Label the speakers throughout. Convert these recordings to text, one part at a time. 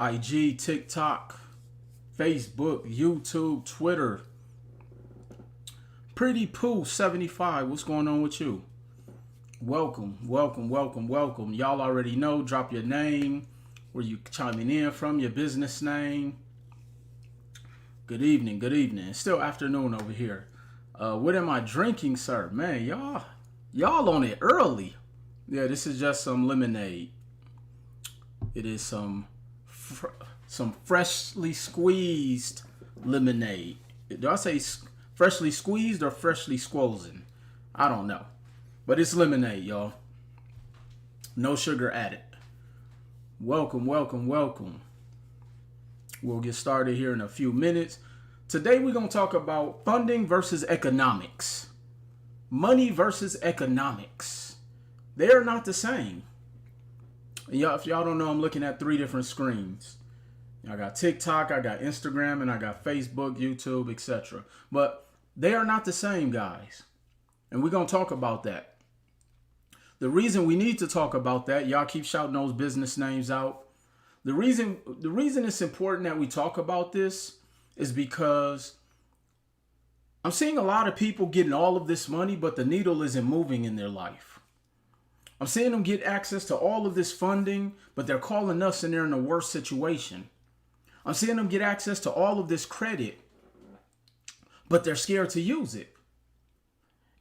Speaker 1: IG, TikTok, Facebook, YouTube, Twitter. Pretty Pooh 75. What's going on with you? Welcome, welcome, welcome, welcome. Y'all already know. Drop your name, where you chiming in from, your business name. Good evening, good evening. It's still afternoon over here. What am I drinking, sir? Man, y'all on it early. Yeah, this is just some lemonade. It is some freshly squeezed lemonade. Do I say freshly squeezed or freshly squozen? I don't know. But it's lemonade, y'all. No sugar added. Welcome, welcome, welcome. We'll get started here in a few minutes. Today we're going to talk about funding versus economics. Money versus economics. They are not the same. If y'all don't know, I'm looking at 3 different screens. I got TikTok, I got Instagram, and I got Facebook, YouTube, etc. But they are not the same, guys. And we're going to talk about that. The reason we need to talk about that, y'all keep shouting those business names out. The reason it's important that we talk about this is because I'm seeing a lot of people getting all of this money, but the needle isn't moving in their life. I'm seeing them get access to all of this funding, but they're calling us and they're in a worse situation. I'm seeing them get access to all of this credit, but they're scared to use it.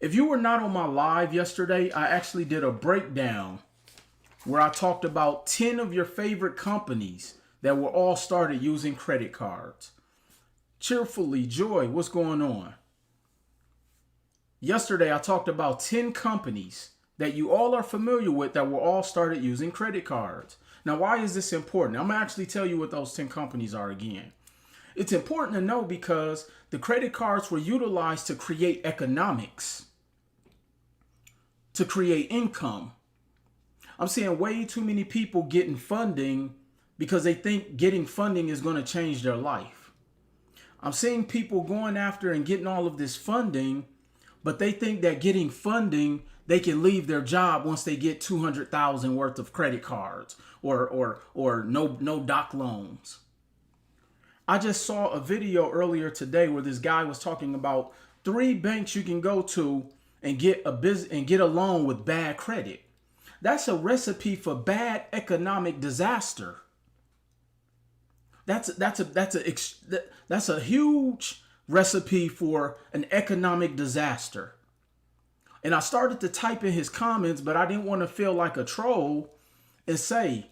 Speaker 1: If you were not on my live yesterday, I actually did a breakdown where I talked about 10 of your favorite companies that were all started using credit cards. Cheerfully, Joy, what's going on? Yesterday, I talked about 10 companies that you all are familiar with that were all started using credit cards. Now, why is this important? I'm going to actually tell you what those 10 companies are again. It's important to know because the credit cards were utilized to create economics, to create income. I'm seeing way too many people getting funding because they think getting funding is going to change their life. I'm seeing people going after and getting all of this funding, but they think that getting funding, they can leave their job once they get $200,000 worth of credit cards or no doc loans. I just saw a video earlier today where this guy was talking about 3 banks you can go to and get a loan with bad credit. That's a recipe for bad economic disaster. That's a huge recipe for an economic disaster. And I started to type in his comments, but I didn't want to feel like a troll and say,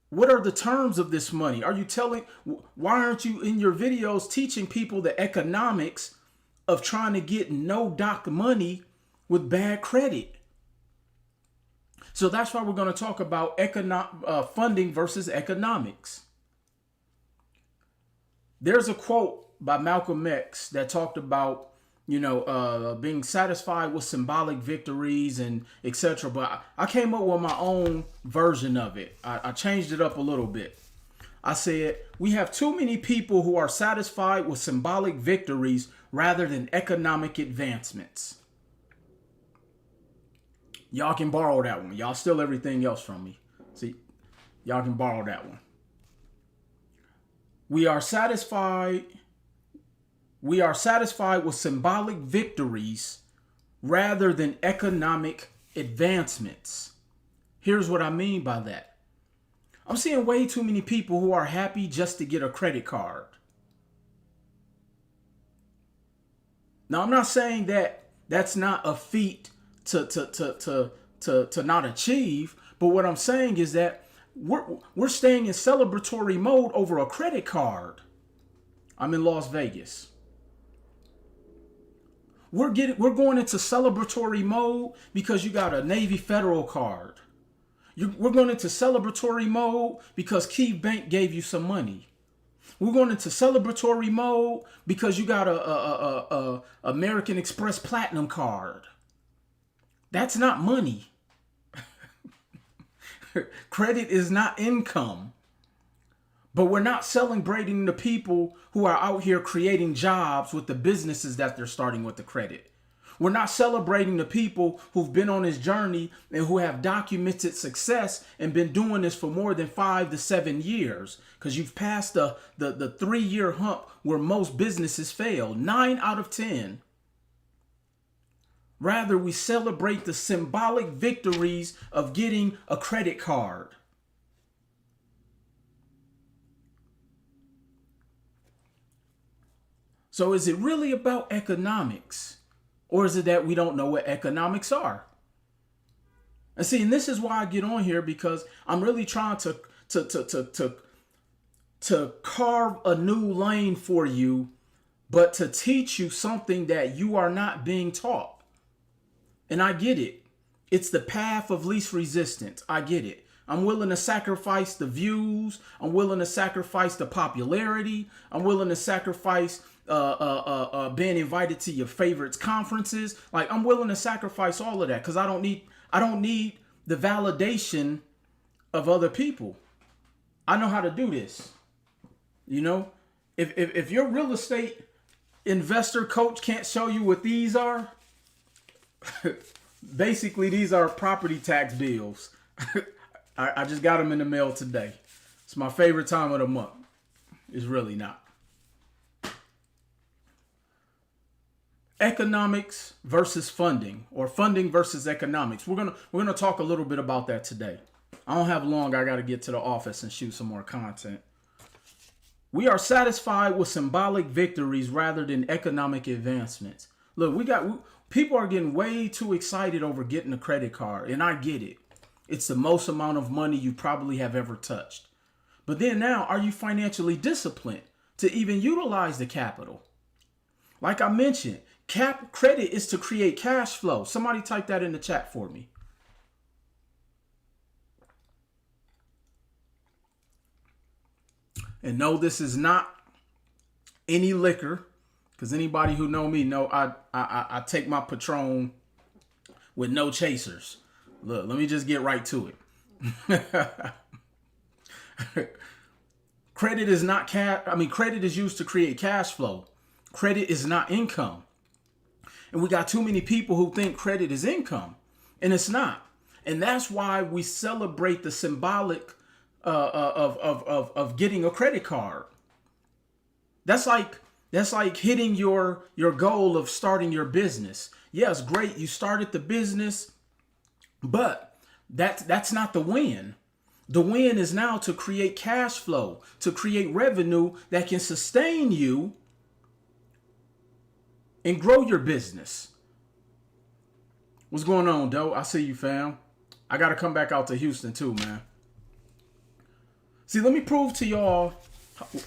Speaker 1: what are the terms of this money? Why aren't you in your videos teaching people the economics of trying to get no doc money with bad credit? So that's why we're going to talk about funding versus economics. There's a quote by Malcolm X that talked about, being satisfied with symbolic victories and etc. But I came up with my own version of it. I changed it up a little bit. I said, we have too many people who are satisfied with symbolic victories rather than economic advancements. Y'all can borrow that one. Y'all steal everything else from me. See, y'all can borrow that one. We are satisfied with symbolic victories rather than economic advancements. Here's what I mean by that. I'm seeing way too many people who are happy just to get a credit card. Now, I'm not saying that that's not a feat to not achieve, but what I'm saying is that we're staying in celebratory mode over a credit card. I'm in Las Vegas. We're going into celebratory mode because you got a Navy Federal card. We're going into celebratory mode because Key Bank gave you some money. We're going into celebratory mode because you got a American Express Platinum card. That's not money. Credit is not income. But we're not celebrating the people who are out here creating jobs with the businesses that they're starting with the credit. We're not celebrating the people who've been on this journey and who have documented success and been doing this for more than 5 to 7 years, because you've passed the 3-year hump where most businesses fail, 9 out of 10. Rather, we celebrate the symbolic victories of getting a credit card. So is it really about economics? Or is it that we don't know what economics are? And see, and this is why I get on here, because I'm really trying to carve a new lane for you, but to teach you something that you are not being taught. And I get it. It's the path of least resistance. I get it. I'm willing to sacrifice the views. I'm willing to sacrifice the popularity. I'm willing to sacrifice being invited to your favorites conferences. Like, I'm willing to sacrifice all of that because I don't need the validation of other people. I know how to do this. You know, if your real estate investor coach can't show you what these are, basically these are property tax bills. I just got them in the mail today. It's my favorite time of the month. It's really not. Economics versus funding, or funding versus economics. We're gonna talk a little bit about that today. I don't have long. I got to get to the office and shoot some more content. We are satisfied with symbolic victories rather than economic advancements. Look, people are getting way too excited over getting a credit card, and I get it. It's the most amount of money you probably have ever touched. But then now, are you financially disciplined to even utilize the capital? Like I mentioned, credit is to create cash flow. Somebody type that in the chat for me. And no, this is not any liquor, because anybody who know me know I take my Patron with no chasers. Look, let me just get right to it. Credit is not credit is used to create cash flow. Credit is not income. And we got too many people who think credit is income, and it's not. And that's why we celebrate the symbolic of getting a credit card. That's like hitting your goal of starting your business. Yes, great, you started the business, but that's not the win. The win is now to create cash flow, to create revenue that can sustain you and grow your business. What's going on, Doe? I see you, fam. I got to come back out to Houston too, man. See, let me prove to y'all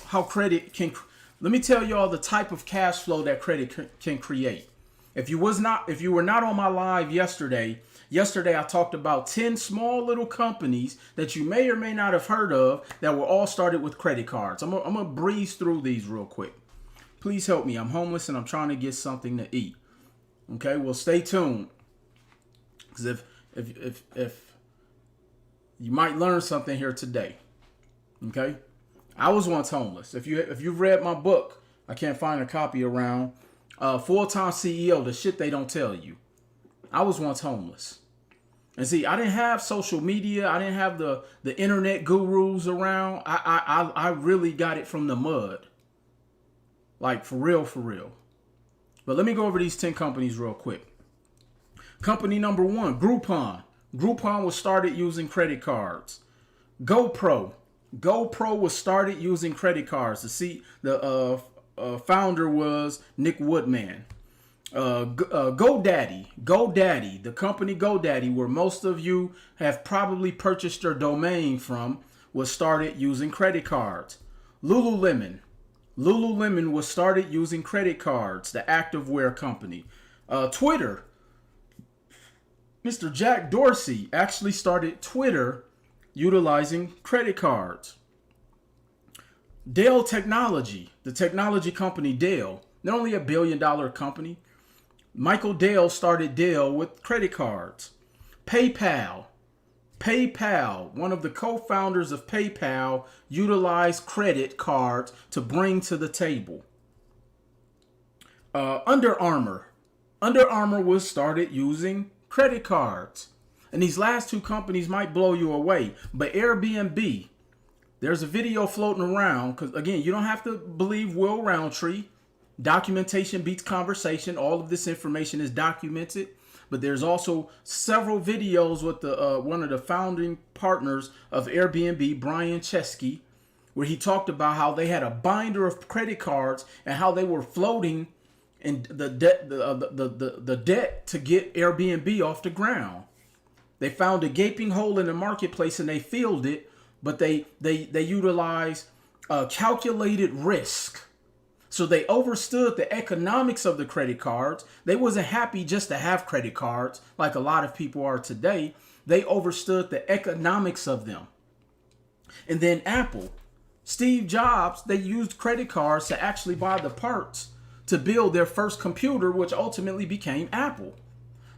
Speaker 1: how credit can. Let me tell y'all the type of cash flow that credit can create. If you were not on my live yesterday I talked about 10 small little companies that you may or may not have heard of that were all started with credit cards. I'm gonna breeze through these real quick. Please help me. I'm homeless and I'm trying to get something to eat. Okay, well, stay tuned, because if you might learn something here today. Okay, I was once homeless. If you've read my book, I can't find a copy around. Full-time CEO, the shit they don't tell you. I was once homeless. And see, I didn't have social media. I didn't have the internet gurus around. I really got it from the mud. Like, for real. But let me go over these 10 companies real quick. Company number 1, Groupon. Groupon was started using credit cards. GoPro was started using credit cards. The founder was Nick Woodman. GoDaddy, the company GoDaddy, where most of you have probably purchased your domain from, was started using credit cards. Lululemon was started using credit cards, the activewear company. Twitter, Mr. Jack Dorsey actually started Twitter utilizing credit cards. Dell Technology, the technology company Dell, they're only $1 billion company. Michael Dell started Dell with credit cards. PayPal, one of the co-founders of PayPal, utilized credit cards to bring to the table. Under Armour Under Armour was started using credit cards. And these last two companies might blow you away. But Airbnb, there's a video floating around, because again, you don't have to believe Will Roundtree. Documentation beats conversation. All of this information is documented. But there's also several videos with the one of the founding partners of Airbnb, Brian Chesky, where he talked about how they had a binder of credit cards and how they were floating in the debt to get Airbnb off the ground. They found a gaping hole in the marketplace and they filled it, but they utilize calculated risk. So they overstood the economics of the credit cards. They wasn't happy just to have credit cards like a lot of people are today. They overstood the economics of them. And then Apple, Steve Jobs, they used credit cards to actually buy the parts to build their first computer, which ultimately became Apple.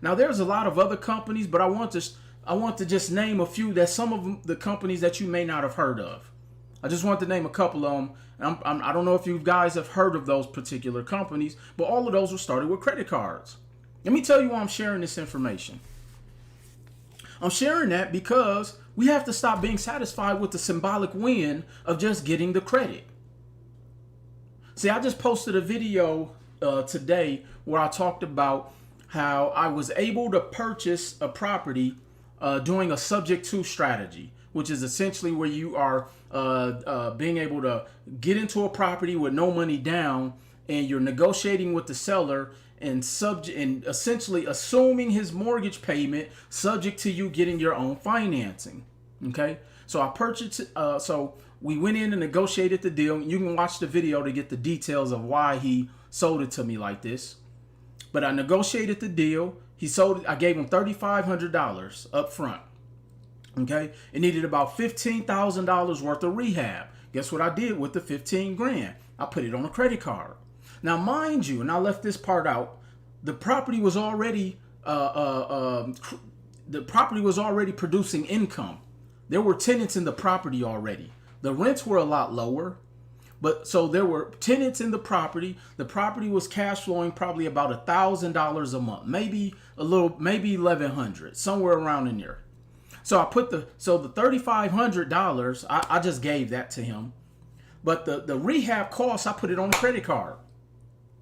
Speaker 1: Now, there's a lot of other companies, but I want to just name a few that some of them, the companies that you may not have heard of. I just want to name a couple of them. I don't know if you guys have heard of those particular companies, but all of those were started with credit cards. Let me tell you why I'm sharing this information. I'm sharing that because we have to stop being satisfied with the symbolic win of just getting the credit. See, I just posted a video today where I talked about how I was able to purchase a property doing a subject to strategy, which is essentially where you are being able to get into a property with no money down, and you're negotiating with the seller and essentially assuming his mortgage payment subject to you getting your own financing. Okay, so I purchased. So we went in and negotiated the deal. You can watch the video to get the details of why he sold it to me like this. But I negotiated the deal. He sold it. I gave him $3,500 up front. Okay, it needed about $15,000 worth of rehab. Guess what I did with the 15 grand? I put it on a credit card. Now, mind you, and I left this part out, the property was already producing income. There were tenants in the property already. The rents were a lot lower, but so there were tenants in the property. The property was cash flowing probably about $1,000 a month, maybe $1,100, somewhere around in there. So I put the $3,500, I just gave that to him. But the rehab cost, I put it on a credit card.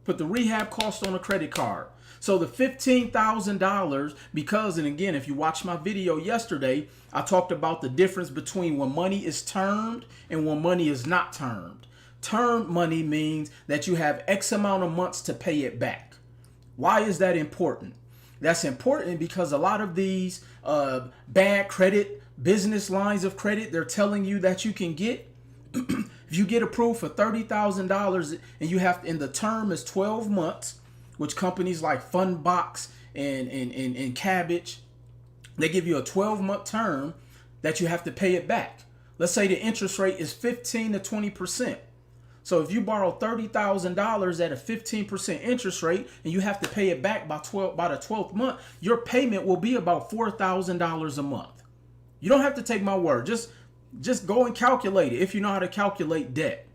Speaker 1: Put the rehab cost on a credit card. So the $15,000, because, and again, if you watched my video yesterday, I talked about the difference between when money is termed and when money is not termed. Termed money means that you have X amount of months to pay it back. Why is that important? That's important because a lot of these bad credit, business lines of credit, they're telling you that you can get. If you get approved for $30,000 and you have, and the term is 12 months, which companies like Fundbox and Cabbage, they give you a 12-month term that you have to pay it back. Let's say the interest rate is 15 to 20%. So if you borrow $30,000 at a 15% interest rate and you have to pay it back by the 12th month, your payment will be about $4,000 a month. You don't have to take my word. Just go and calculate it if you know how to calculate debt.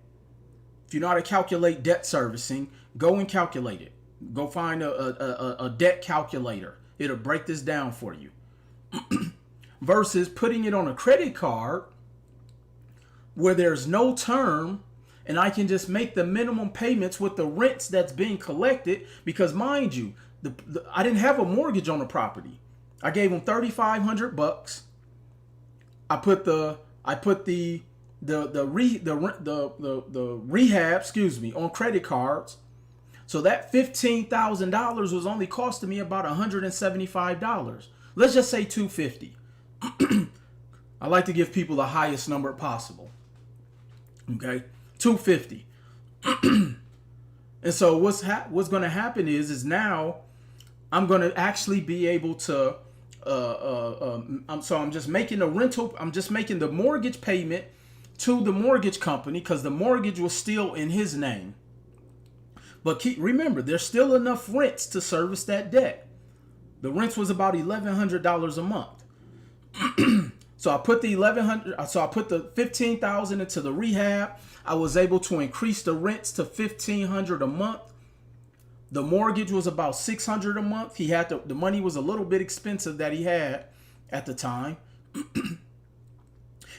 Speaker 1: If you know how to calculate debt servicing, go and calculate it. Go find a debt calculator. It'll break this down for you. Versus putting it on a credit card where there's no term and I can just make the minimum payments with the rents that's being collected, because mind you, I didn't have a mortgage on the property. I gave him $3,500. I put the rehab, on credit cards. So that $15,000 was only costing me about $175. Let's just say $250. I like to give people the highest number possible. Okay, $250. And so what's going to happen is now I'm going to actually be able to. I'm just making the mortgage payment to the mortgage company because the mortgage was still in his name. But remember, there's still enough rents to service that debt. The rents was about $1,100 a month. So I put the $15,000 into the rehab. I was able to increase the rents to $1,500 a month. The mortgage was about $600 a month. He had the money was a little bit expensive that he had at the time.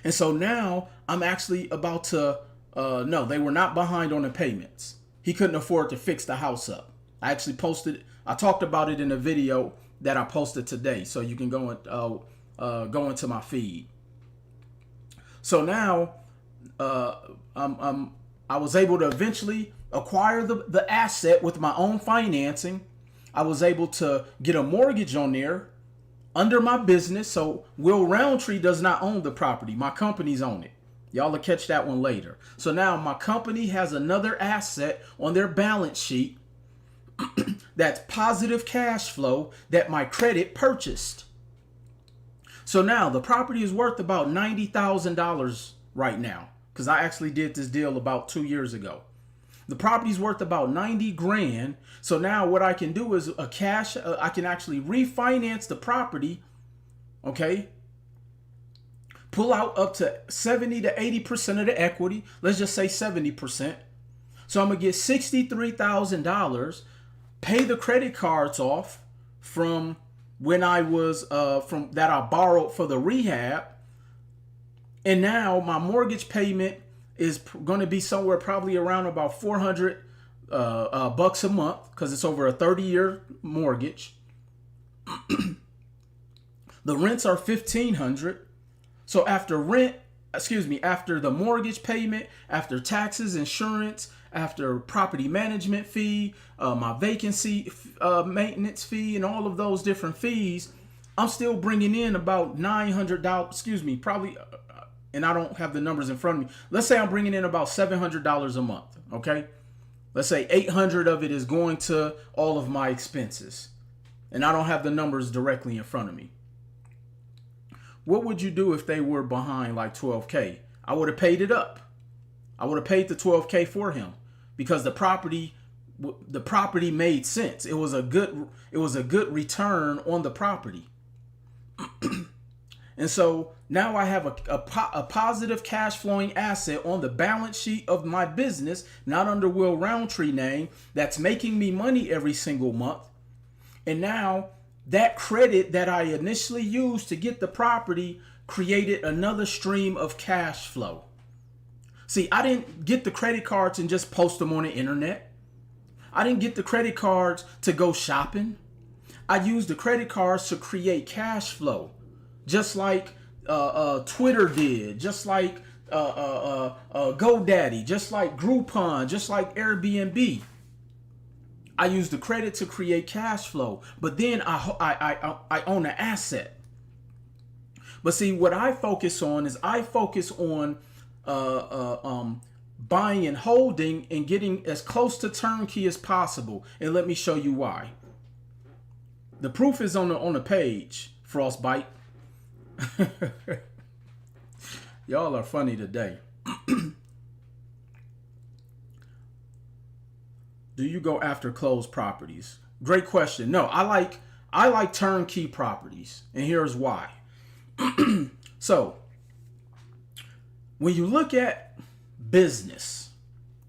Speaker 1: And so now I'm actually about to, no, they were not behind on the payments. He couldn't afford to fix the house up. I talked about it in a video that I posted today. So you can go into my feed. So now I was able to eventually acquire the asset with my own financing. I was able to get a mortgage on there under my business. So Will Roundtree does not own the property. My company's own it. Y'all will catch that one later. So now my company has another asset on their balance sheet that's positive cash flow that my credit purchased. So now the property is worth about $90,000 right now, because I actually did this deal about 2 years ago. The property's worth about 90 grand. So now what I can do is I can actually refinance the property. Okay. Pull out up to 70 to 80% of the equity. Let's just say 70%. So I'm going to get $63,000, pay the credit cards off from when I was, from that I borrowed for the rehab. And now my mortgage payment is going to be somewhere probably around about 400 bucks a month, because it's over a 30-year mortgage. The rents are $1,500. So after after the mortgage payment, after taxes, insurance, after property management fee, my vacancy maintenance fee, and all of those different fees, I'm still bringing in about $900. Probably. And I don't have the numbers in front of me. Let's say I'm bringing in about $700 a month. Okay. Let's say 800 of it is going to all of my expenses. And I don't have the numbers directly in front of me. What would you do if they were behind like 12K? I would have paid it up. I would have paid the 12K for him, because the property made sense. It was a good return on the property. And so now I have a positive cash flowing asset on the balance sheet of my business, not under Will Roundtree name, that's making me money every single month. And now that credit that I initially used to get the property created another stream of cash flow. See, I didn't get the credit cards and just post them on the internet. I didn't get the credit cards to go shopping. I used the credit cards to create cash flow. Just like Twitter did, just like GoDaddy, just like Groupon, just like Airbnb. I use the credit to create cash flow, but then I own an asset. But see, what I focus on is buying and holding and getting as close to turnkey as possible. And let me show you why. The proof is on the page, Frostbite. Y'all are funny today. Do you go after closed properties? Great question. No, I like turnkey properties, and here's why. So, when you look at business,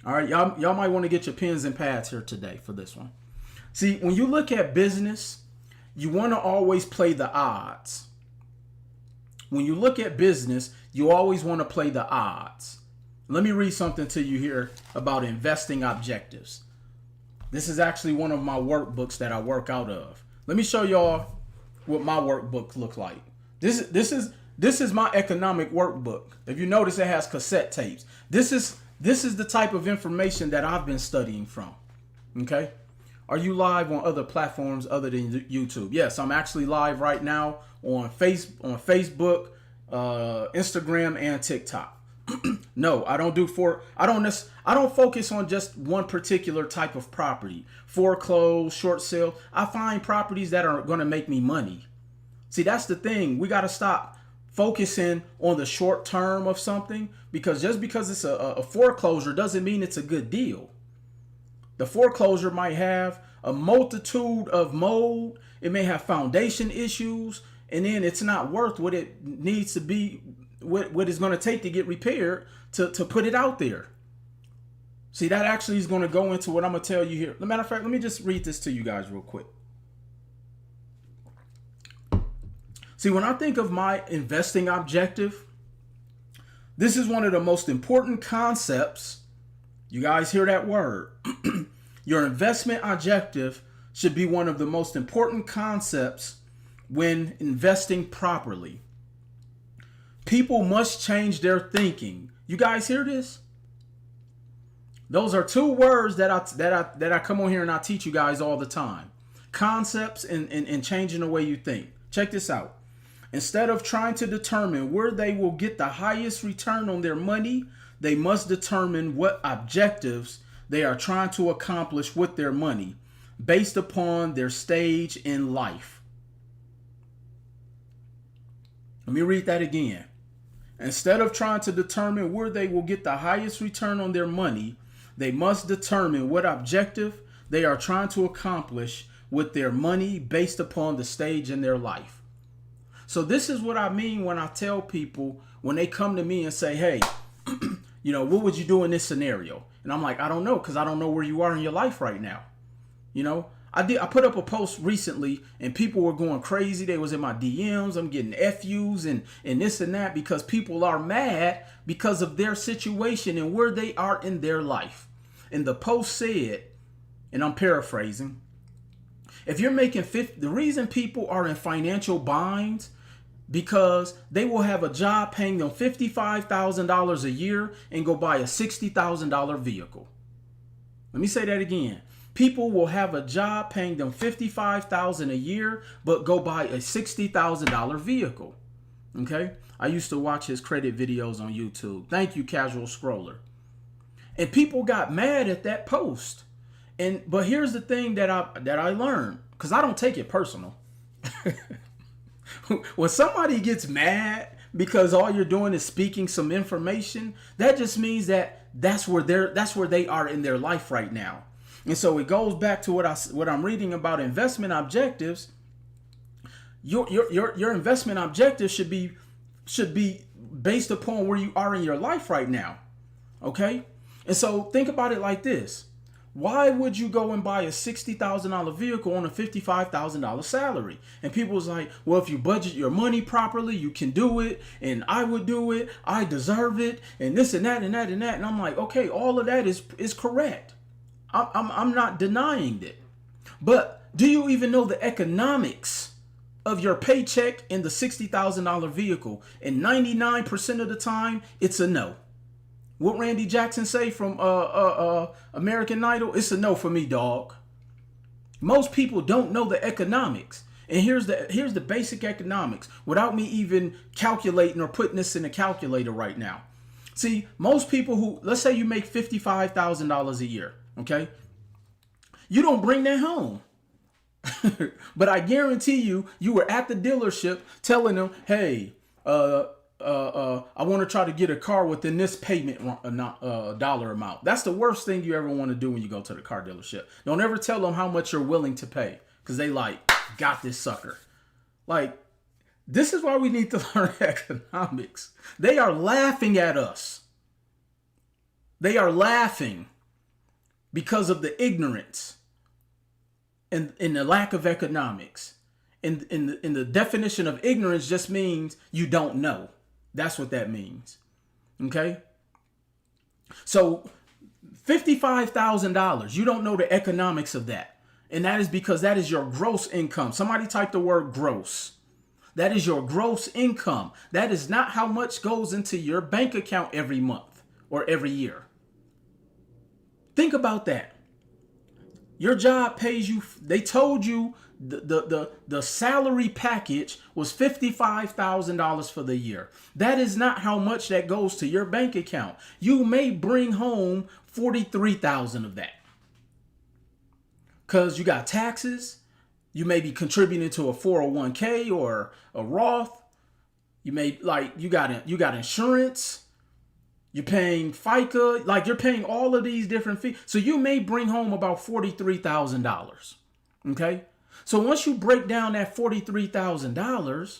Speaker 1: all right, y'all might want to get your pens and pads here today for this one. See, when you look at business, you want to always play the odds. When you look at business, you always want to play the odds. Let me read something to you here about investing objectives. This is actually one of my workbooks that I work out of. Let me show y'all what my workbook looks like. This is my economic workbook. If you notice, it has cassette tapes. This is the type of information that I've been studying from. Okay? Are you live on other platforms other than YouTube? Yes, I'm actually live right now on Facebook, Instagram, and TikTok. No, I don't focus on just one particular type of property. Foreclosed, short sale. I find properties that are going to make me money. See, that's the thing. We got to stop focusing on the short term of something, because just because it's a foreclosure doesn't mean it's a good deal. The foreclosure might have a multitude of mold. It may have foundation issues, and then it's not worth what it needs to be, what it's going to take to get repaired to put it out there. See, that actually is going to go into what I'm going to tell you here. As a matter of fact, let me just read this to you guys real quick. See, when I think of my investing objective, this is one of the most important concepts. You guys hear that word? Your investment objective should be one of the most important concepts when investing properly. People must change their thinking. You guys hear this? Those are two words that I come on here and I teach you guys all the time. Concepts and changing the way you think. Check this out. Instead of trying to determine where they will get the highest return on their money, they must determine what objectives they are trying to accomplish with their money based upon their stage in life. Let me read that again. Instead of trying to determine where they will get the highest return on their money, they must determine what objective they are trying to accomplish with their money based upon the stage in their life. So this is what I mean when I tell people, when they come to me and say, hey, what would you do in this scenario? And I'm like, I don't know, because I don't know where you are in your life right now. I put up a post recently and people were going crazy. They was in my DMs. I'm getting FUs and this and that because people are mad because of their situation and where they are in their life. And the post said, and I'm paraphrasing, if you're making the reason people are in financial binds because they will have a job paying them $55,000 a year and go buy a $60,000 vehicle. Let me say that again. People will have a job paying them $55,000 a year, but go buy a $60,000 vehicle. Okay? I used to watch his credit videos on YouTube. Thank you, Casual Scroller. And people got mad at that post. But here's the thing that I learned, because I don't take it personal. When somebody gets mad because all you're doing is speaking some information, that just means that's where they are in their life right now. And so it goes back to what I'm reading about investment objectives. Your investment objectives should be based upon where you are in your life right now. Okay? And so think about it like this. Why would you go and buy a $60,000 vehicle on a $55,000 salary? And people was like, well, if you budget your money properly, you can do it. And I would do it. I deserve it. And this and that and that and that. And I'm like, okay, all of that is correct. I'm not denying it. But do you even know the economics of your paycheck in the $60,000 vehicle? And 99% of the time, it's a no. What Randy Jackson say from American Idol? It's a no for me, dog. Most people don't know the economics. And here's the basic economics without me even calculating or putting this in a calculator right now. See, most people who, let's say you make $55,000 a year, okay? You don't bring that home. But I guarantee you were at the dealership telling them, hey, I want to try to get a car within this payment dollar amount. That's the worst thing you ever want to do when you go to the car dealership. Don't ever tell them how much you're willing to pay, because they like, got this sucker. Like, this is why we need to learn economics. They are laughing at us. They are laughing because of the ignorance and the lack of economics. And the definition of ignorance just means you don't know. That's what that means. Okay? So $55,000, you don't know the economics of that. And that is because that is your gross income. Somebody type the word gross. That is your gross income. That is not how much goes into your bank account every month or every year. Think about that. Your job pays you, they told you the salary package was $55,000 for the year. That is not how much that goes to your bank account. You may bring home $43,000 of that. Because you got taxes. You may be contributing to a 401k or a Roth. You may, you got insurance. You're paying FICA, you're paying all of these different fees. So you may bring home about $43,000. Okay? So once you break down that $43,000,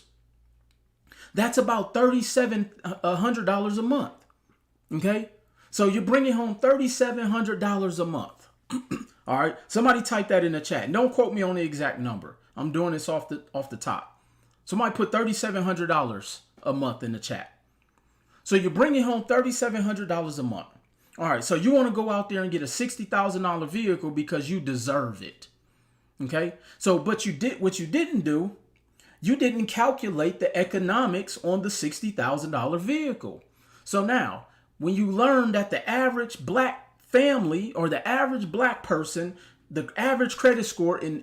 Speaker 1: that's about $3,700 a month. Okay? So you're bringing home $3,700 a month. All right. Somebody type that in the chat. Don't quote me on the exact number. I'm doing this off the top. Somebody put $3,700 a month in the chat. So you're bringing home $3,700 a month. All right. So you want to go out there and get a $60,000 vehicle because you deserve it. Okay. So, but what you didn't do, you didn't calculate the economics on the $60,000 vehicle. So now, when you learn that the average black family or the average black person, the average credit score in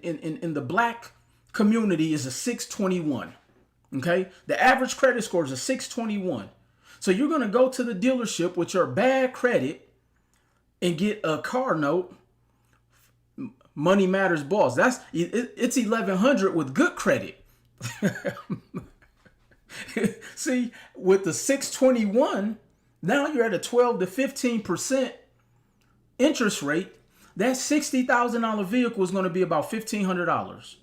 Speaker 1: the black community is a 621. Okay? The average credit score is a 621. So you're going to go to the dealership with your bad credit and get a car note. Money Matters Boss. It's 1,100 with good credit. See, with the 621, now you're at a 12 to 15% interest rate. That $60,000 vehicle is going to be about $1,500.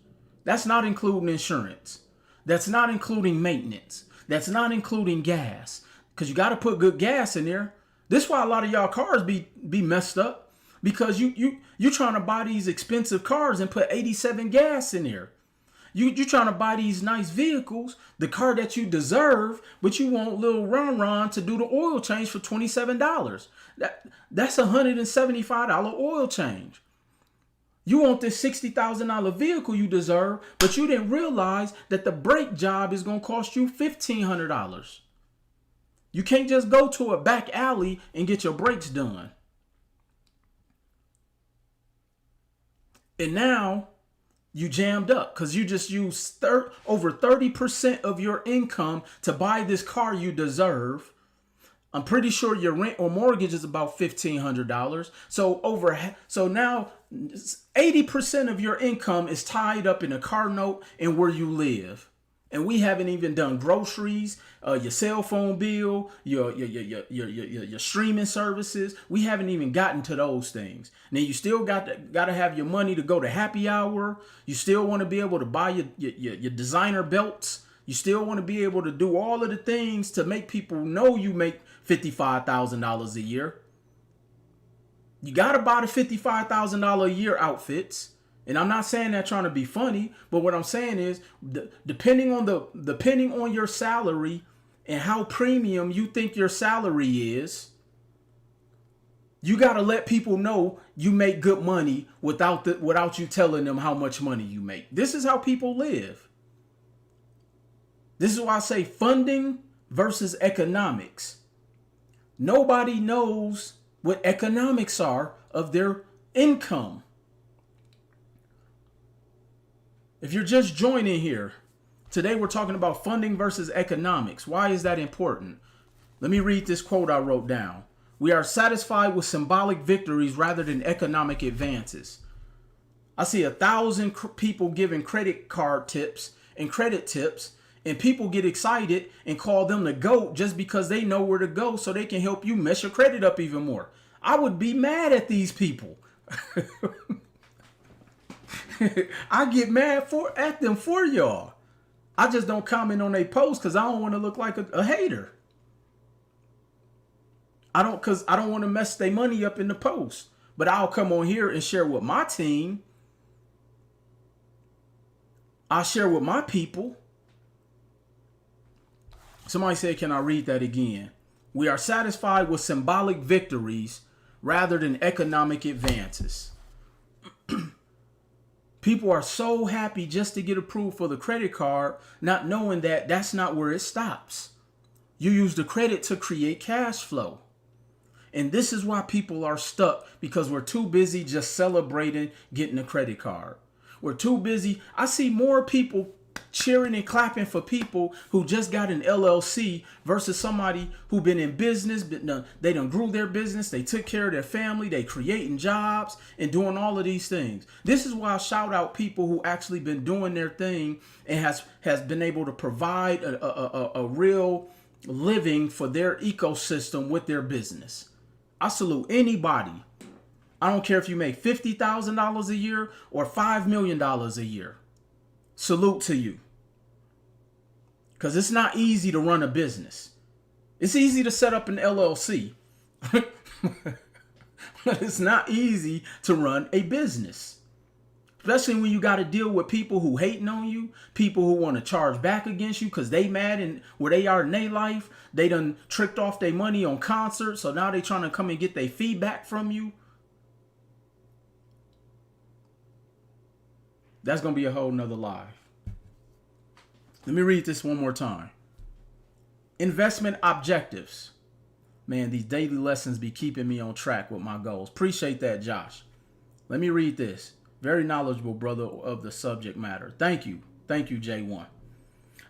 Speaker 1: That's not including insurance. That's not including maintenance. That's not including gas. Because you got to put good gas in there. This is why a lot of y'all cars be messed up. Because you trying to buy these expensive cars and put 87 gas in there. You trying to buy these nice vehicles, the car that you deserve, but you want little Ron to do the oil change for $27. That's $175 oil change. You want this $60,000 vehicle you deserve, but you didn't realize that the brake job is going to cost you $1,500. You can't just go to a back alley and get your brakes done. And now you jammed up because you just used over 30% of your income to buy this car you deserve. I'm pretty sure your rent or mortgage is about $1,500. So now 80% of your income is tied up in a car note and where you live. And we haven't even done groceries, your cell phone bill, your streaming services. We haven't even gotten to those things. Now you still got to have your money to go to happy hour. You still want to be able to buy your designer belts. You still want to be able to do all of the things to make people know you make $55,000 a year. You got to buy the $55,000 a year outfits. And I'm not saying that trying to be funny, but what I'm saying is depending on your salary and how premium you think your salary is, you got to let people know you make good money without you telling them how much money you make. This is how people live. This is why I say funding versus economics. Nobody knows what economics are of their income. If you're just joining here, today we're talking about funding versus economics. Why is that important? Let me read this quote I wrote down. We are satisfied with symbolic victories rather than economic advances. I see 1,000 people giving credit card tips and credit tips, and people get excited and call them the GOAT just because they know where to go so they can help you mess your credit up even more. I would be mad at these people. I get mad at them for y'all. I just don't comment on their posts because I don't want to look like a hater. I don't want to mess their money up in the post. But I'll come on here and share with my team. I'll share with my people. Somebody said, can I read that again? We are satisfied with symbolic victories rather than economic advances. People are so happy just to get approved for the credit card, not knowing that that's not where it stops. You use the credit to create cash flow. And this is why people are stuck, because we're too busy just celebrating getting a credit card. We're too busy. I see more people cheering and clapping for people who just got an LLC versus somebody who been in business, but they done grew their business, they took care of their family, they creating jobs and doing all of these things. This is why I shout out people who actually been doing their thing and has been able to provide a real living for their ecosystem with their business. I salute anybody. I don't care if you make $50,000 a year or $5 million a year. Salute to you. Because it's not easy to run a business. It's easy to set up an LLC. But it's not easy to run a business, especially when you got to deal with people who hating on you, people who want to charge back against you because they mad and where they are in their life. They done tricked off their money on concerts, so now they trying to come and get their feedback from you. That's going to be a whole nother live. Let me read this one more time. Investment objectives. Man, these daily lessons be keeping me on track with my goals. Appreciate that, Josh. Let me read this. Very knowledgeable brother of the subject matter. Thank you. Thank you, J1.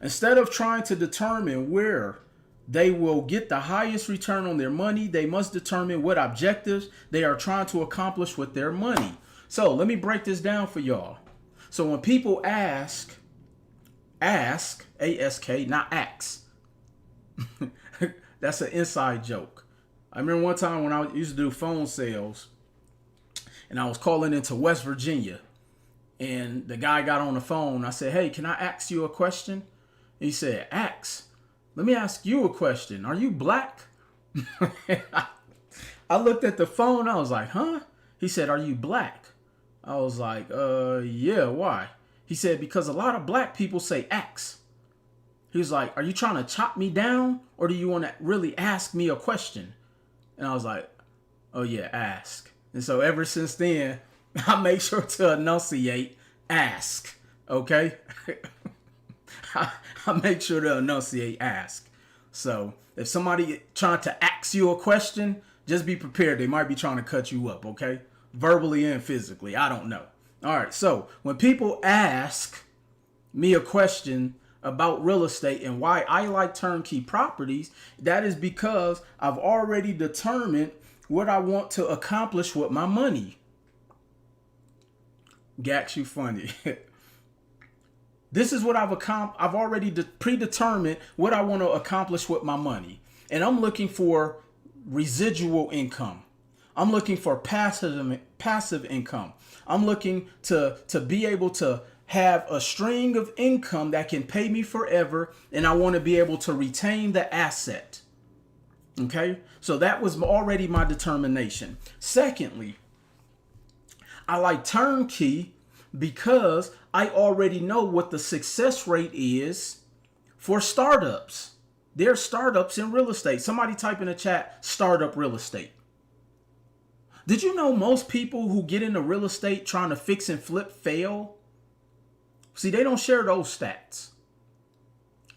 Speaker 1: Instead of trying to determine where they will get the highest return on their money, they must determine what objectives they are trying to accomplish with their money. So let me break this down for y'all. So when people ask, A-S-K, not ask. That's an inside joke. I remember one time when I used to do phone sales and I was calling into West Virginia and the guy got on the phone. I said, hey, can I ask you a question? He said, ask. Let me ask you a question. Are you black? I looked at the phone. I was like, huh? He said, are you black? I was like, yeah, why? He said, because a lot of black people say ask. He was like, are you trying to chop me down or do you want to really ask me a question? And I was like, oh yeah, ask. And so ever since then, I make sure to enunciate ask. Okay? I make sure to enunciate ask. So if somebody trying to ask you a question, just be prepared. They might be trying to cut you up, okay? Verbally and physically. I don't know. All right. So when people ask me a question about real estate and why I like turnkey properties, that is because I've already determined what I want to accomplish with my money. Gax, you funny. This is what I've already predetermined what I want to accomplish with my money. And I'm looking for residual income. I'm looking for passive income. I'm looking to be able to have a string of income that can pay me forever, and I want to be able to retain the asset. Okay? So that was already my determination. Secondly, I like turnkey because I already know what the success rate is for startups. There are startups in real estate. Somebody type in the chat, startup real estate. Did you know most people who get into real estate trying to fix and flip fail? See, they don't share those stats.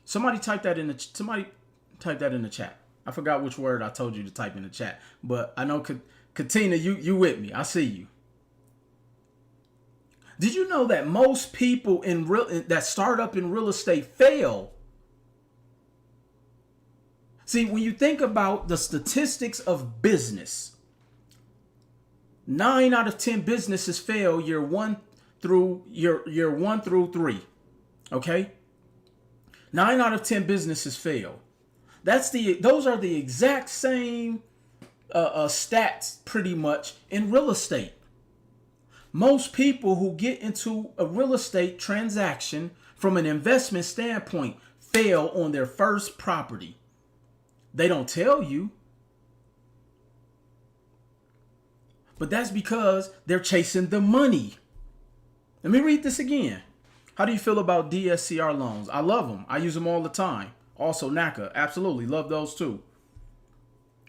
Speaker 1: Somebody type that in the chat. I forgot which word I told you to type in the chat, but I know Katina, you with me. I see you. Did you know that most people that start up in real estate fail? See, when you think about the statistics of business, 9 out of 10 businesses fail year 1 through 3. Okay? 9 out of 10 businesses fail. Those are the exact same stats pretty much in real estate. Most people who get into a real estate transaction from an investment standpoint fail on their first property. They don't tell you. But that's because they're chasing the money. Let me read this again. How do you feel about DSCR loans? I love them. I use them all the time. Also, NACA. Absolutely. Love those too.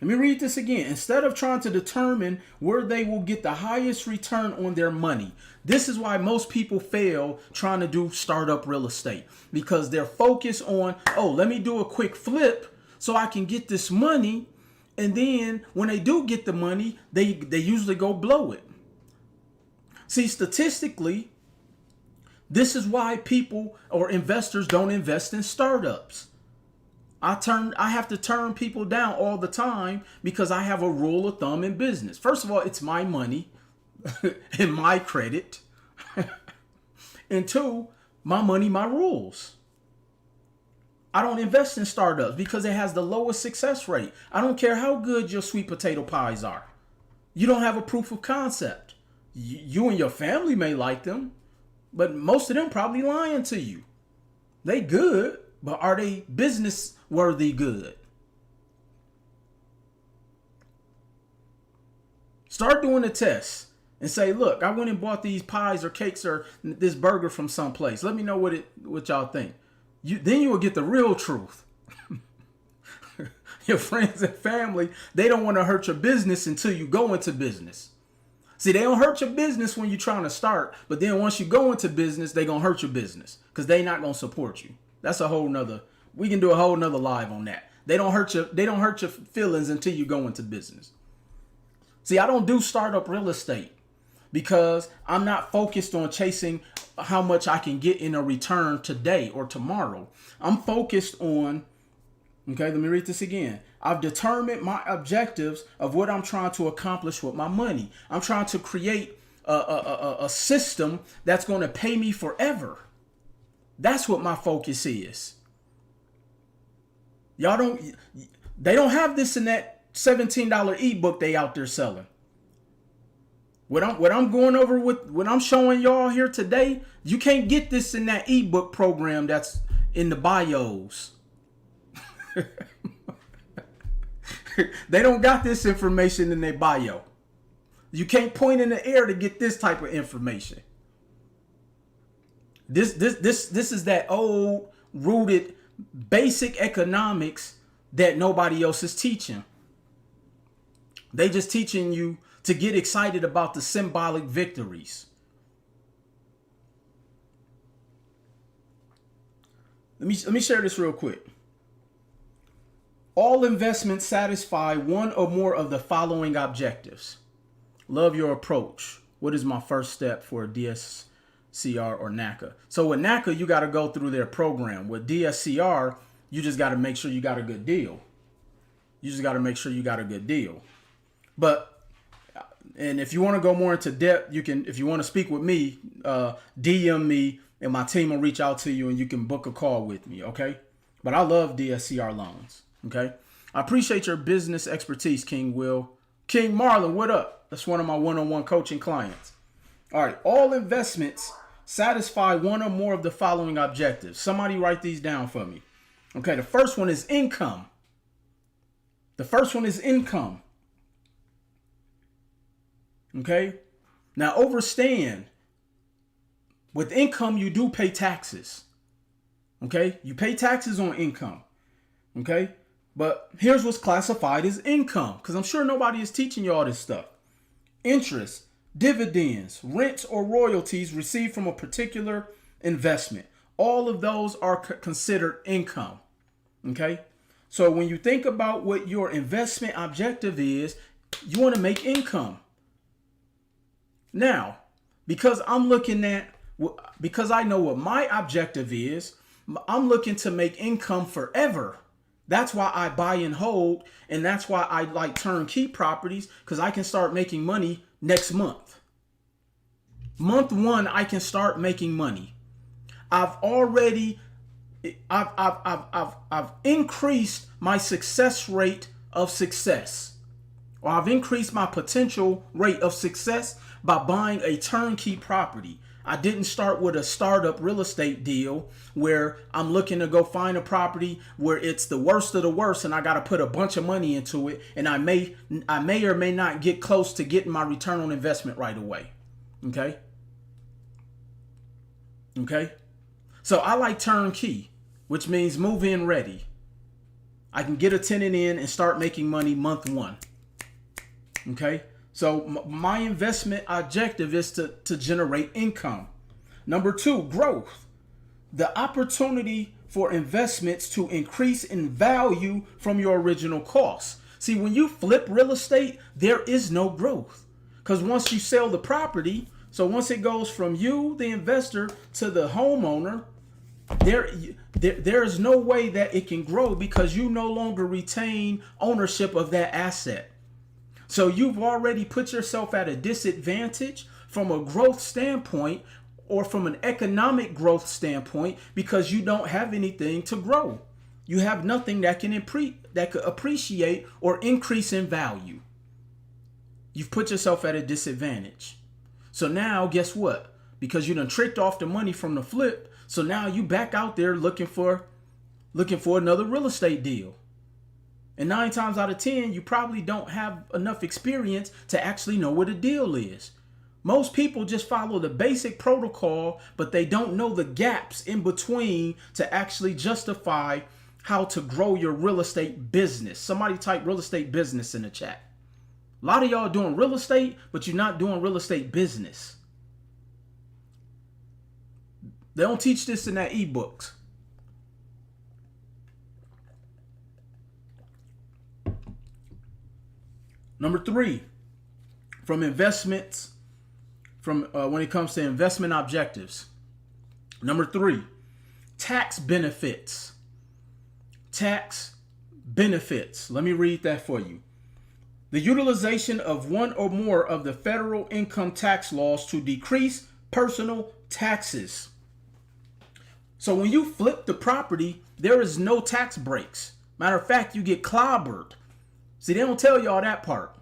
Speaker 1: Let me read this again. Instead of trying to determine where they will get the highest return on their money. This is why most people fail trying to do startup real estate. Because they're focused on, oh, let me do a quick flip so I can get this money. And then when they do get the money, they usually go blow it. See, statistically, this is why people or investors don't invest in startups. I have to turn people down all the time because I have a rule of thumb in business. First of all, it's my money and my credit. And 2, my money, my rules. I don't invest in startups because it has the lowest success rate. I don't care how good your sweet potato pies are. You don't have a proof of concept. You and your family may like them, but most of them probably lying to you. They good, but are they business worthy good? Start doing the tests and say, look, I went and bought these pies or cakes or this burger from someplace. Let me know what y'all think. Then you will get the real truth. Your friends and family, they don't want to hurt your business until you go into business. See, they don't hurt your business when you're trying to start, but then once you go into business, they going to hurt your business because they not going to support you. That's a whole nother, we can do a whole nother live on that. They don't hurt your feelings until you go into business. See, I don't do startup real estate because I'm not focused on chasing how much I can get in a return today or tomorrow. I'm focused on, okay, let me read this again. I've determined my objectives of what I'm trying to accomplish with my money. I'm trying to create a system that's going to pay me forever. That's what my focus is. They don't have this in that $17 ebook they out there selling. What I'm going over with, what I'm showing y'all here today, you can't get this in that ebook program that's in the bios. They don't got this information in their bio. You can't point in the air to get this type of information. This is that old rooted basic economics that nobody else is teaching. They just teaching you to get excited about the symbolic victories. Let me share this real quick. All investments satisfy one or more of the following objectives. Love your approach. What is my first step for DSCR or NACA? So with NACA, you got to go through their program. With DSCR, you just got to make sure you got a good deal. But, and if you want to go more into depth, you can, if you want to speak with me, DM me and my team will reach out to you and you can book a call with me. Okay. But I love DSCR loans. Okay. I appreciate your business expertise, King Will. King Marlon, what up? That's one of my one-on-one coaching clients. All right. All investments satisfy one or more of the following objectives. Somebody write these down for me. Okay. The first one is income. Okay. Now understand, with income, you do pay taxes. Okay. You pay taxes on income. Okay. But here's what's classified as income, because I'm sure nobody is teaching you all this stuff. Interest, dividends, rents, or royalties received from a particular investment. All of those are considered income. Okay. So when you think about what your investment objective is, you want to make income. Now, because I know what my objective is, I'm looking to make income forever. That's why I buy and hold, and that's why I like turnkey properties, because I can start making money next month. Month one, I can start making money. I've increased my success rate of success, or I've increased my potential rate of success by buying a turnkey property. I didn't start with a startup real estate deal where I'm looking to go find a property where it's the worst of the worst and I got to put a bunch of money into it, and I may or may not get close to getting my return on investment right away. Okay. So I like turnkey, which means move in ready. I can get a tenant in and start making money month one. Okay. So my investment objective is to generate income. Number two, growth. The opportunity for investments to increase in value from your original costs. See, when you flip real estate, there is no growth, because once you sell the property, so once it goes from you, the investor, to the homeowner, there is no way that it can grow because you no longer retain ownership of that asset. So you've already put yourself at a disadvantage from a growth standpoint or from an economic growth standpoint because you don't have anything to grow. You have nothing that can could appreciate or increase in value. You've put yourself at a disadvantage. So now guess what? Because you done tricked off the money from the flip, so now you back out there looking for another real estate deal. And 9 times out of 10, you probably don't have enough experience to actually know what a deal is. Most people just follow the basic protocol, but they don't know the gaps in between to actually justify how to grow your real estate business. Somebody type real estate business in the chat. A lot of y'all doing real estate, but you're not doing real estate business. They don't teach this in that ebooks. Number 3, from investments, when it comes to investment objectives. Number 3, tax benefits. Tax benefits. Let me read that for you. The utilization of one or more of the federal income tax laws to decrease personal taxes. So when you flip the property, there is no tax breaks. Matter of fact, you get clobbered. See, they don't tell y'all that part.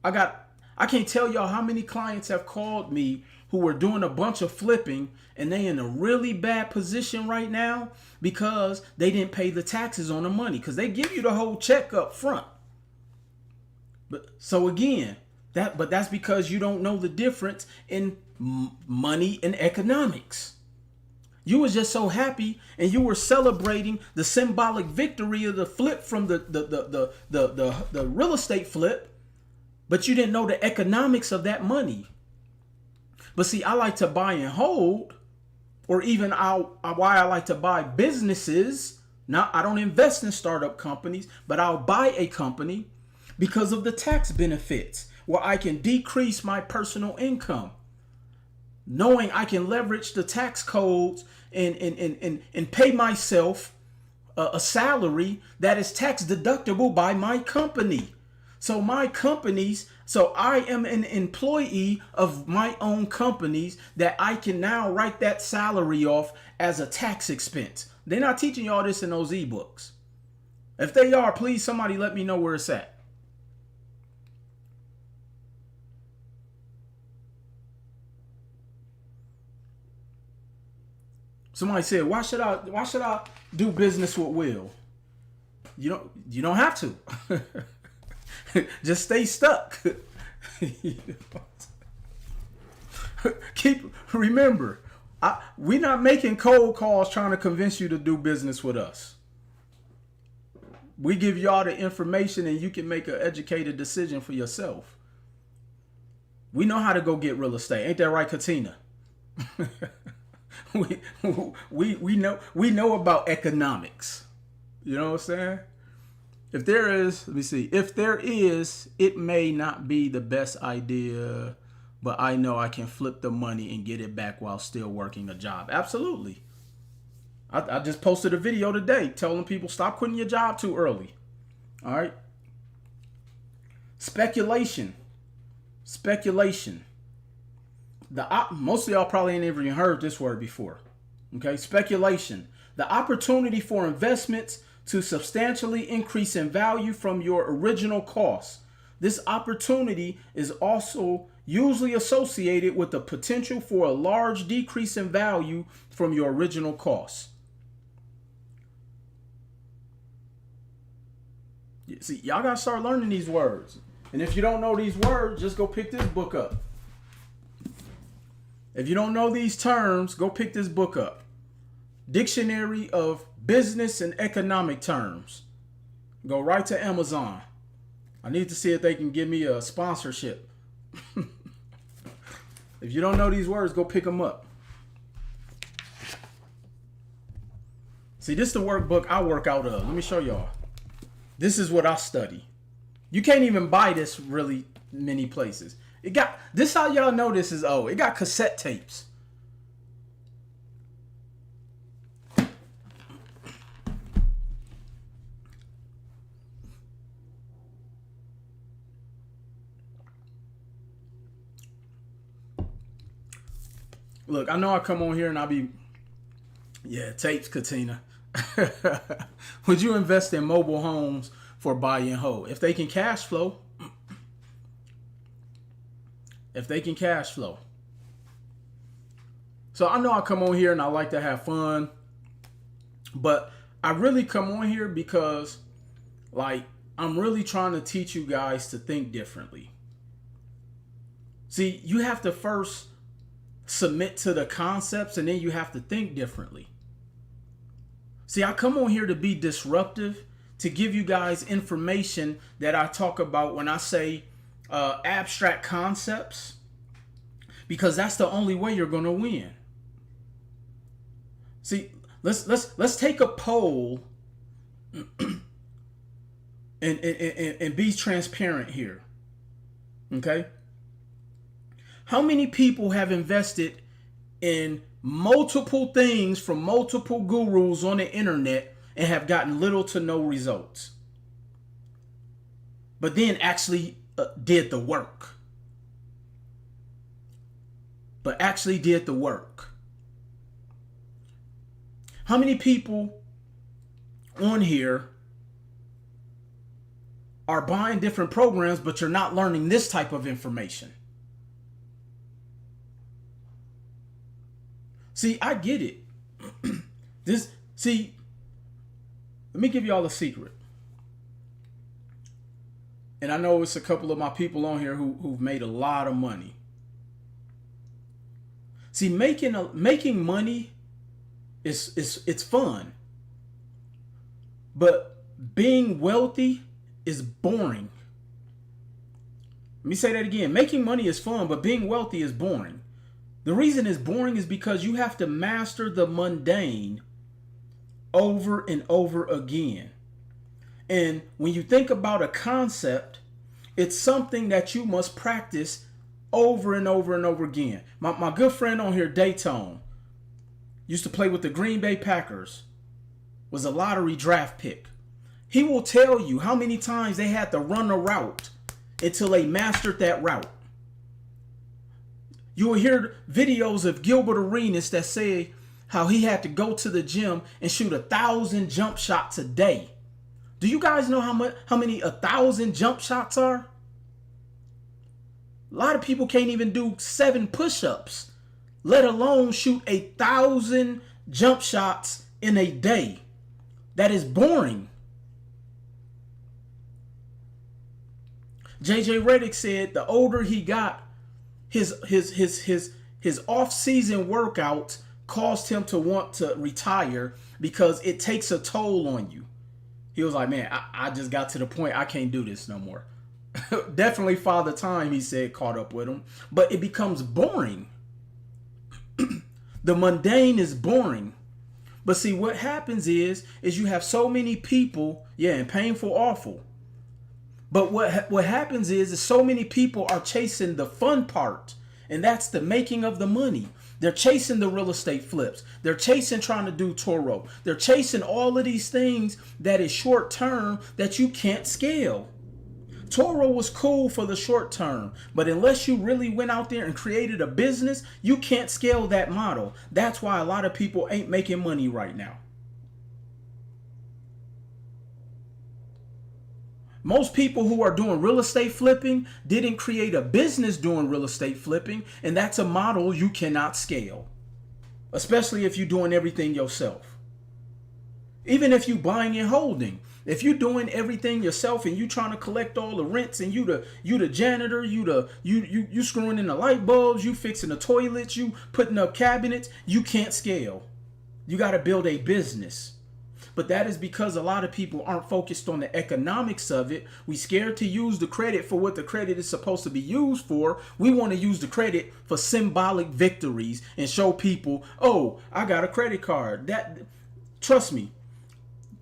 Speaker 1: I can't tell y'all how many clients have called me who were doing a bunch of flipping and they in a really bad position right now because they didn't pay the taxes on the money, because they give you the whole check up front. But so again, that's because you don't know the difference in money and economics. You was just so happy and you were celebrating the symbolic victory of the flip from the real estate flip, but you didn't know the economics of that money. But see, I like to buy and hold, or even why I like to buy businesses. Now, I don't invest in startup companies, but I'll buy a company because of the tax benefits, where I can decrease my personal income, knowing I can leverage the tax codes and pay myself a salary that is tax deductible by my company. So I am an employee of my own companies that I can now write that salary off as a tax expense. They're not teaching y'all this in those ebooks. If they are, please somebody let me know where it's at. Somebody said, why should I do business with Will? You don't have to. Just stay stuck. Remember, we're not making cold calls trying to convince you to do business with us. We give y'all the information and you can make an educated decision for yourself. We know how to go get real estate. Ain't that right, Katina? we know about economics. You know what I'm saying? If there is, it may not be the best idea, but I know I can flip the money and get it back while still working a job. Absolutely. I just posted a video today telling people stop quitting your job too early. All right. Speculation. Most of y'all probably ain't even heard this word before. Okay. Speculation. The opportunity for investments to substantially increase in value from your original cost. This opportunity is also usually associated with the potential for a large decrease in value from your original cost. See, y'all gotta start learning these words. And if you don't know these words, just go pick this book up. If you don't know these terms, go pick this book up. Dictionary of Business and Economic Terms. Go right to Amazon. I need to see if they can give me a sponsorship. If you don't know these words, go pick them up. See, this is the workbook I work out of. Let me show y'all. This is what I study. You can't even buy this really many places. This how y'all know this is old. It got cassette tapes. Look, I know I come on here and I'll be, tapes, Katina. Would you invest in mobile homes for buy and hold? If they can cash flow. So I know I come on here and I like to have fun, but I really come on here because, like, I'm really trying to teach you guys to think differently. See, you have to first submit to the concepts, and then you have to think differently. See, I come on here to be disruptive, to give you guys information that I talk about when I say abstract concepts, because that's the only way you're going to win. See, let's take a poll and be transparent here. Okay? How many people have invested in multiple things from multiple gurus on the internet and have gotten little to no results, but then actually did the work? How many people on here are buying different programs, but you're not learning this type of information? See, I get it. Let me give y'all a secret. And I know it's a couple of my people on here who've made a lot of money. See, making money it's fun. But being wealthy is boring. Let me say that again. Making money is fun, but being wealthy is boring. The reason it's boring is because you have to master the mundane over and over again. And when you think about a concept, it's something that you must practice over and over and over again. My good friend on here, Dayton, used to play with the Green Bay Packers, was a lottery draft pick. He will tell you how many times they had to run a route until they mastered that route. You will hear videos of Gilbert Arenas that say how he had to go to the gym and shoot 1,000 jump shots a day. Do you guys know how many 1,000 jump shots are? A lot of people can't even do 7 push-ups, let alone shoot 1,000 jump shots in a day. That is boring. JJ Redick said the older he got, his off-season workouts caused him to want to retire because it takes a toll on you. He was like, man, I just got to the point I can't do this no more. Definitely Father Time, he said, caught up with him. But it becomes boring. The mundane is boring. But see, what happens is you have so many people, and painful, awful. But what happens is so many people are chasing the fun part, and that's the making of the money. They're chasing the real estate flips. They're chasing trying to do Turo. They're chasing all of these things that is short term that you can't scale. Turo was cool for the short term, but unless you really went out there and created a business, you can't scale that model. That's why a lot of people ain't making money right now. Most people who are doing real estate flipping didn't create a business doing real estate flipping, and that's a model you cannot scale, especially if you're doing everything yourself. Even if you're buying and holding, if you're doing everything yourself and you trying to collect all the rents, and you the janitor, you screwing in the light bulbs, you fixing the toilets, you putting up cabinets, you can't scale. You got to build a business. But that is because a lot of people aren't focused on the economics of it. We scared to use the credit for what the credit is supposed to be used for. We want to use the credit for symbolic victories and show people, oh, I got a credit card. Trust me,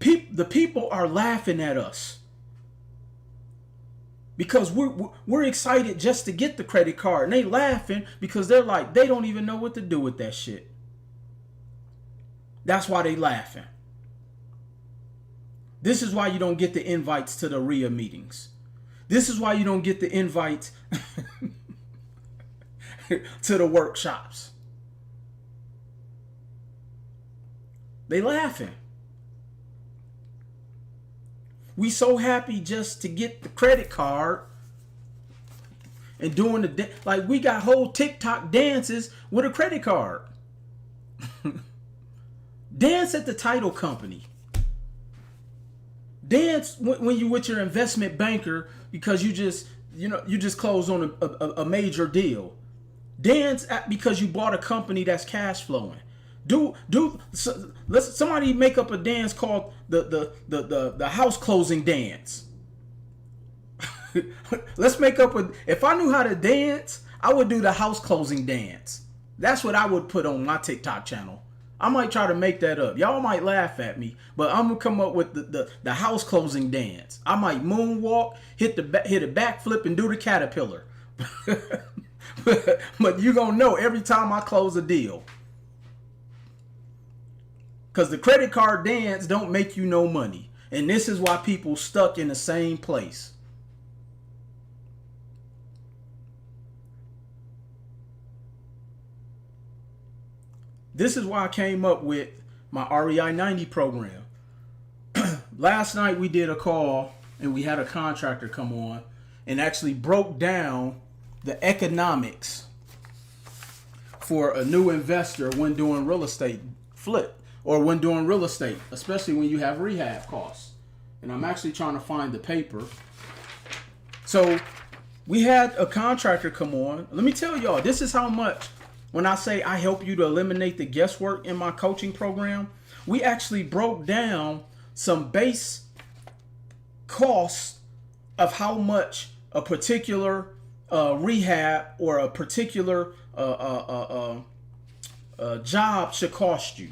Speaker 1: the people are laughing at us because we're excited just to get the credit card, and they laughing because they're like, they don't even know what to do with that shit. That's why they laughing. This is why you don't get the invites to the RIA meetings. This is why you don't get the invites to the workshops. They laughing. We so happy just to get the credit card and doing like we got whole TikTok dances with a credit card. Dance at the title company. Dance when you with your investment banker because you just closed on a major deal. Dance because you bought a company that's cash flowing. Let's somebody make up a dance called the house closing dance. Let's make up a. If I knew how to dance, I would do the house closing dance. That's what I would put on my TikTok channel. I might try to make that up. Y'all might laugh at me, but I'm gonna come up with the house closing dance. I might moonwalk, hit a backflip, and do the caterpillar. But you gonna know every time I close a deal, because the credit card dance don't make you no money, and this is why people stuck in the same place. This is why I came up with my REI 90 program. Last night we did a call and we had a contractor come on and actually broke down the economics for a new investor when doing real estate flip or when doing real estate, especially when you have rehab costs. And I'm actually trying to find the paper. So we had a contractor come on. Let me tell y'all, this is how much. When I say I help you to eliminate the guesswork in my coaching program, we actually broke down some base costs of how much a particular rehab or a particular job should cost you.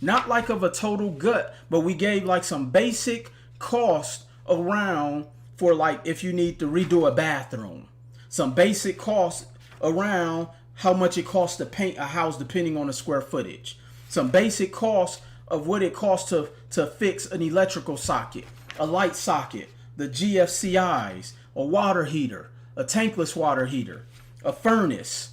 Speaker 1: Not like of a total gut, but we gave like some basic cost around for like if you need to redo a bathroom. Some basic costs around how much it costs to paint a house depending on the square footage. Some basic costs of what it costs to fix an electrical socket, a light socket, the GFCIs, a water heater, a tankless water heater, a furnace,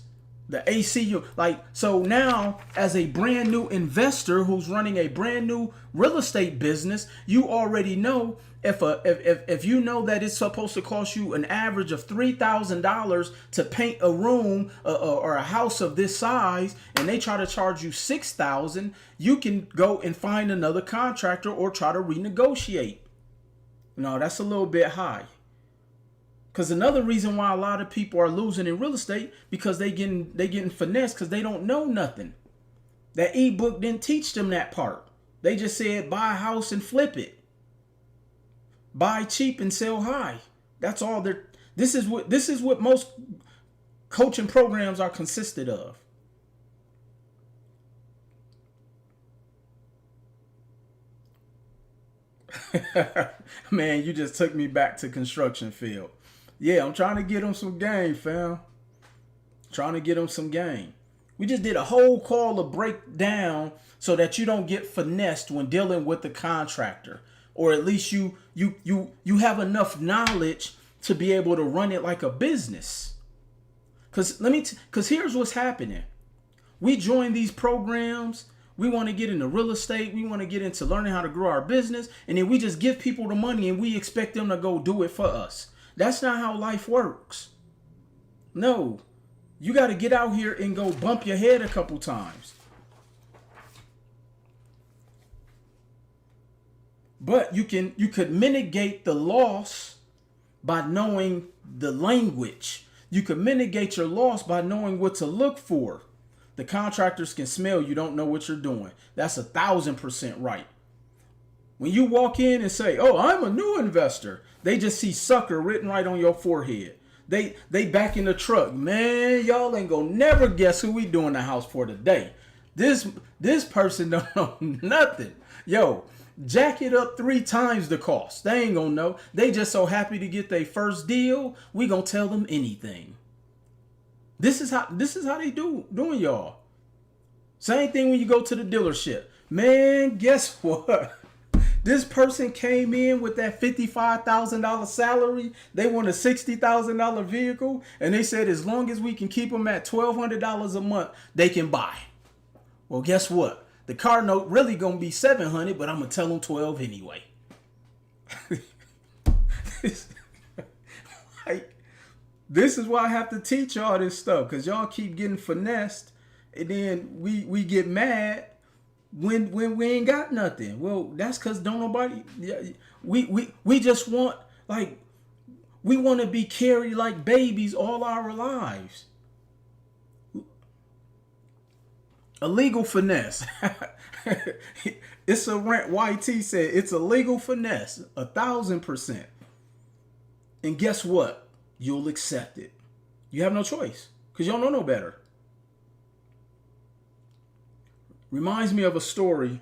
Speaker 1: the ACU. Like, so now as a brand new investor who's running a brand new real estate business, you already know if you know that it's supposed to cost you an average of $3,000 to paint a room or a house of this size, and they try to charge you $6,000, you can go and find another contractor or try to renegotiate. No, that's a little bit high. Because another reason why a lot of people are losing in real estate because they getting finessed because they don't know nothing. That ebook didn't teach them that part. They just said buy a house and flip it. Buy cheap and sell high. That's all they're. This is what most coaching programs are consisted of. Man, you just took me back to construction field. Yeah, I'm trying to get them some game, fam. Trying to get them some game. We just did a whole call to break down so that you don't get finessed when dealing with the contractor, or at least you have enough knowledge to be able to run it like a business. Cause here's what's happening. We join these programs. We want to get into real estate. We want to get into learning how to grow our business, and then we just give people the money and we expect them to go do it for us. That's not how life works. No, you got to get out here and go bump your head a couple times. But you could mitigate the loss by knowing the language. You could mitigate your loss by knowing what to look for. The contractors can smell you don't know what you're doing. That's 1,000% right. When you walk in and say, "Oh, I'm a new investor," they just see sucker written right on your forehead. They back in the truck. Man, y'all ain't gonna never guess who we doing the house for today. This person don't know nothing. Yo, jack it up 3 times the cost. They ain't gonna know. They just so happy to get their first deal. We gonna tell them anything. This is how they doing y'all. Same thing when you go to the dealership. Man, guess what? This person came in with that $55,000 salary. They want a $60,000 vehicle. And they said as long as we can keep them at $1,200 a month, they can buy. Well, guess what? The car note really going to be $700, but I'm going to tell them 12 anyway. This is why I have to teach y'all this stuff. Because y'all keep getting finessed. And then we get mad when we ain't got nothing. Well, that's because don't nobody. Yeah, we just want like we want to be carried like babies all our lives. A legal finesse. It's a rant. YT said it's a legal finesse, 1,000%. And guess what? You'll accept it. You have no choice because you don't know no better. Reminds me of a story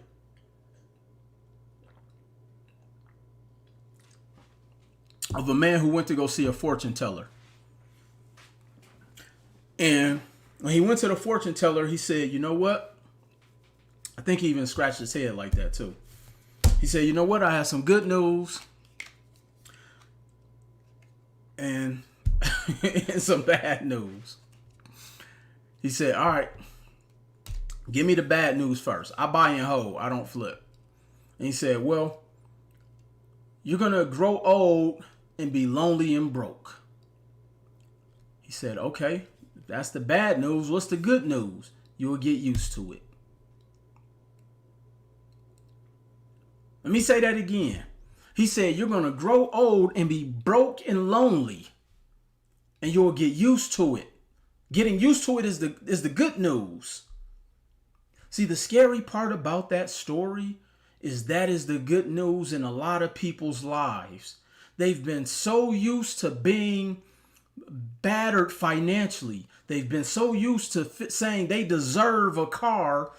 Speaker 1: of a man who went to go see a fortune teller. And when he went to the fortune teller, he said, you know what? I think he even scratched his head like that too. He said, you know what? I have some good news and, and some bad news. He said, all right, give me the bad news first. I buy and hold. I don't flip. And he said, well, you're going to grow old and be lonely and broke. He said, okay, if that's the bad news. What's the good news? You'll get used to it. Let me say that again. He said, you're going to grow old and be broke and lonely, and you'll get used to it. Getting used to it is the good news. See, the scary part about that story is that is the good news in a lot of people's lives. They've been so used to being battered financially. They've been so used to saying they deserve a car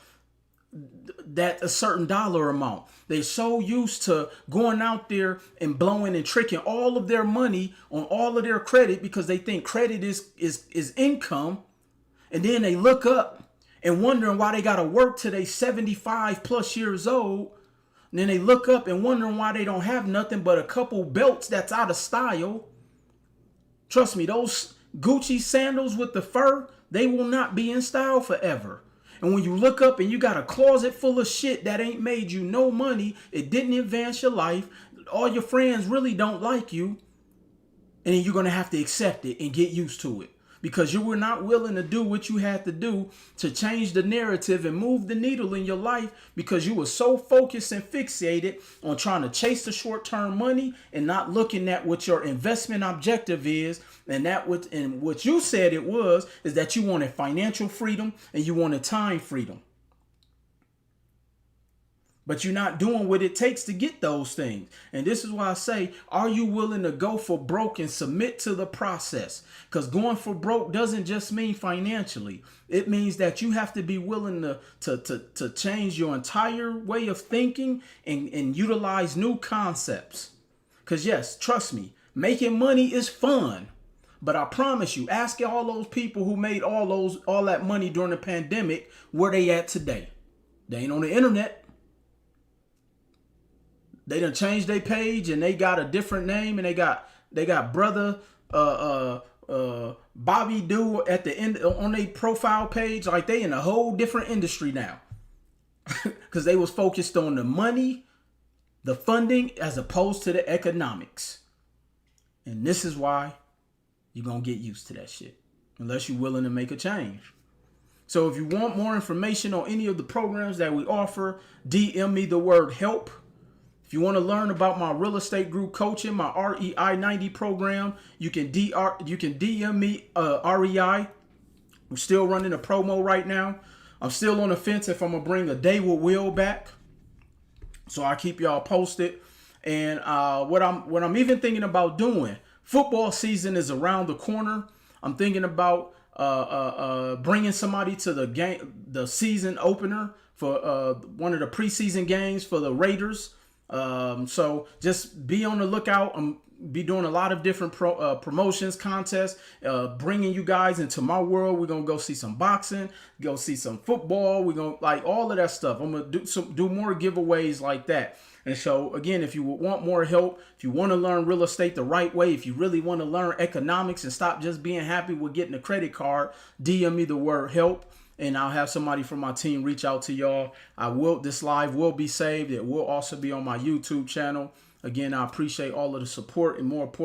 Speaker 1: that a certain dollar amount. They're so used to going out there and blowing and tricking all of their money on all of their credit because they think credit is income. And then they look up and wondering why they got to work till they 75 plus years old. And then they look up and wondering why they don't have nothing but a couple belts that's out of style. Trust me, those Gucci sandals with the fur, they will not be in style forever. And when you look up and you got a closet full of shit that ain't made you no money, it didn't advance your life, all your friends really don't like you, and then you're going to have to accept it and get used to it. Because you were not willing to do what you had to do to change the narrative and move the needle in your life because you were so focused and fixated on trying to chase the short-term money and not looking at what your investment objective is. And what you said it was is that you wanted financial freedom and you wanted time freedom. But you're not doing what it takes to get those things. And this is why I say, are you willing to go for broke and submit to the process? Because going for broke doesn't just mean financially. It means that you have to be willing to change your entire way of thinking and utilize new concepts. Because yes, trust me, making money is fun. But I promise you, ask all those people who made all that money during the pandemic, where they at today? They ain't on the internet. They done changed their page and they got a different name and they got brother Bobby Do at the end on their profile page. Like they in a whole different industry now. Because they was focused on the money, the funding, as opposed to the economics. And this is why you're going to get used to that shit. Unless you're willing to make a change. So if you want more information on any of the programs that we offer, DM me the word help. If you want to learn about my real estate group coaching, my REI 90 program, you can DM me REI. I'm still running a promo right now. I'm still on the fence if I'm going to bring a day with Will back. So I keep y'all posted. And what I'm even thinking about doing, football season is around the corner. I'm thinking about bringing somebody to the season opener for one of the preseason games for the Raiders. So just be on the lookout. I'm be doing a lot of different promotions, contests, bringing you guys into my world. We're gonna go see some boxing, go see some football. We're gonna like all of that stuff. I'm gonna do more giveaways like that. And so again, if you want more help, if you want to learn real estate the right way, if you really want to learn economics and stop just being happy with getting a credit card, DM me the word help. And I'll have somebody from my team reach out to y'all. This live will be saved. It will also be on my YouTube channel. Again, I appreciate all of the support and more important.